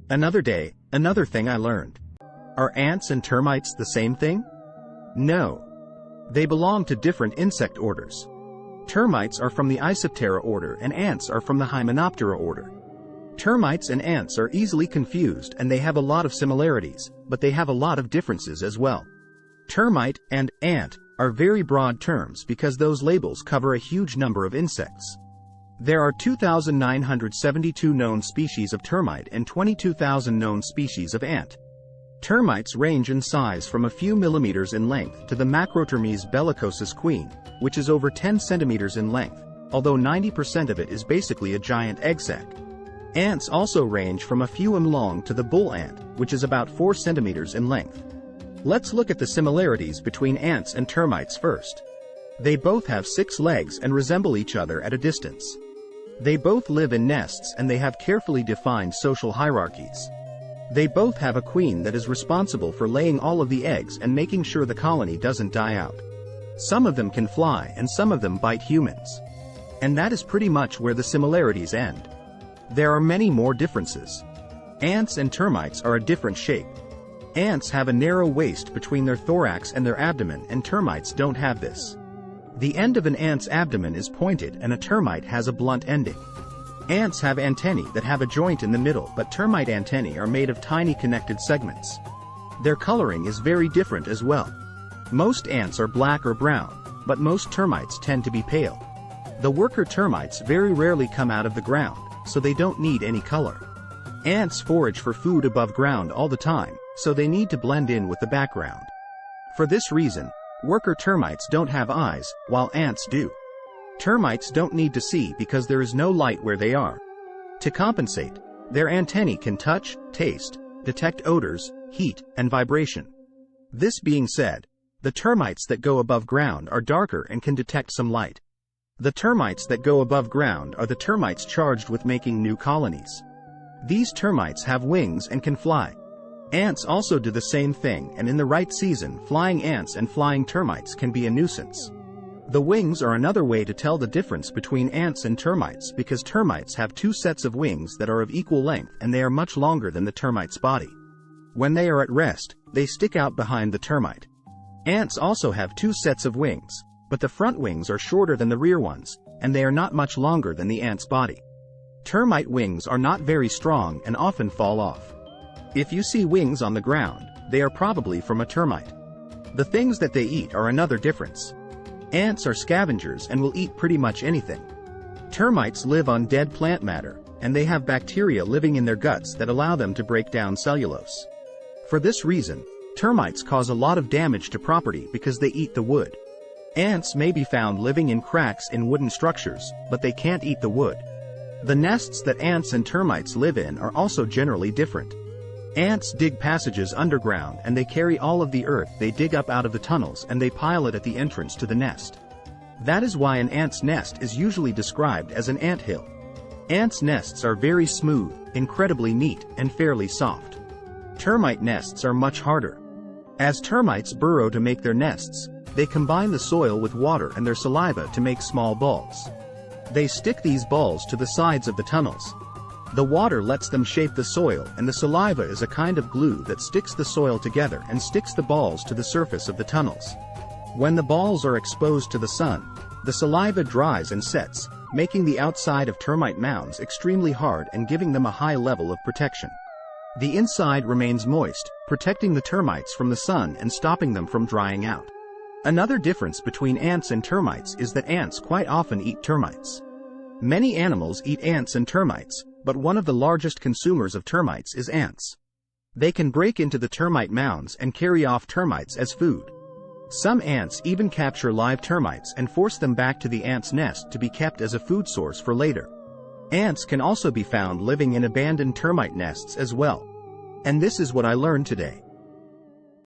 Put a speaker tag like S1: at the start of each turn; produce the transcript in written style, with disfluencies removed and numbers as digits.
S1: Another day, another thing I learned. Are ants and termites the same thing? No. They belong to different insect orders. Termites are from the Isoptera order and ants are from the Hymenoptera order. Termites and ants are easily confused and they have a lot of similarities, but they have a lot of differences as well. Termite and ant are very broad terms because those labels cover a huge number of insects. There are 2,972 known species of termite and 22,000 known species of ant. Termites range in size from a few millimeters in length to the Macrotermes bellicosus queen, which is over 10 centimeters in length, although 90% of it is basically a giant egg sac. Ants also range from a few long to the bull ant, which is about 4 centimeters in length. Let's look at the similarities between ants and termites first. They both have 6 legs and resemble each other at a distance. They both live in nests and they have carefully defined social hierarchies. They both have a queen that is responsible for laying all of the eggs and making sure the colony doesn't die out. Some of them can fly and some of them bite humans. And that is pretty much where the similarities end. There are many more differences. Ants and termites are a different shape. Ants have a narrow waist between their thorax and their abdomen and termites don't have this. The end of an ant's abdomen is pointed and a termite has a blunt ending. Ants have antennae that have a joint in the middle, but termite antennae are made of tiny connected segments. Their coloring is very different as well. Most ants are black or brown, but most termites tend to be pale. The worker termites very rarely come out of the ground, so they don't need any color. Ants forage for food above ground all the time, so they need to blend in with the background. For this reason, worker termites don't have eyes, while ants do. Termites don't need to see because there is no light where they are. To compensate, their antennae can touch, taste, detect odors, heat, and vibration. This being said, the termites that go above ground are darker and can detect some light. The termites that go above ground are the termites charged with making new colonies. These termites have wings and can fly. Ants also do the same thing, and in the right season, flying ants and flying termites can be a nuisance. The wings are another way to tell the difference between ants and termites because termites have 2 sets of wings that are of equal length and they are much longer than the termite's body. When they are at rest, they stick out behind the termite. Ants also have 2 sets of wings, but the front wings are shorter than the rear ones, and they are not much longer than the ant's body. Termite wings are not very strong and often fall off. If you see wings on the ground, they are probably from a termite. The things that they eat are another difference. Ants are scavengers and will eat pretty much anything. Termites live on dead plant matter, and they have bacteria living in their guts that allow them to break down cellulose. For this reason, termites cause a lot of damage to property because they eat the wood. Ants may be found living in cracks in wooden structures, but they can't eat the wood. The nests that ants and termites live in are also generally different. Ants dig passages underground and they carry all of the earth they dig up out of the tunnels and they pile it at the entrance to the nest. That is why an ant's nest is usually described as an anthill. Ants' nests are very smooth, incredibly neat, and fairly soft. Termite nests are much harder. As termites burrow to make their nests, they combine the soil with water and their saliva to make small balls. They stick these balls to the sides of the tunnels. The water lets them shape the soil and the saliva is a kind of glue that sticks the soil together and sticks the balls to the surface of the tunnels. When the balls are exposed to the sun, the saliva dries and sets, making the outside of termite mounds extremely hard and giving them a high level of protection. The inside remains moist, protecting the termites from the sun and stopping them from drying out. Another difference between ants and termites is that ants quite often eat termites. Many animals eat ants and termites, but one of the largest consumers of termites is ants. They can break into the termite mounds and carry off termites as food. Some ants even capture live termites and force them back to the ant's nest to be kept as a food source for later. Ants can also be found living in abandoned termite nests as well. And this is what I learned today.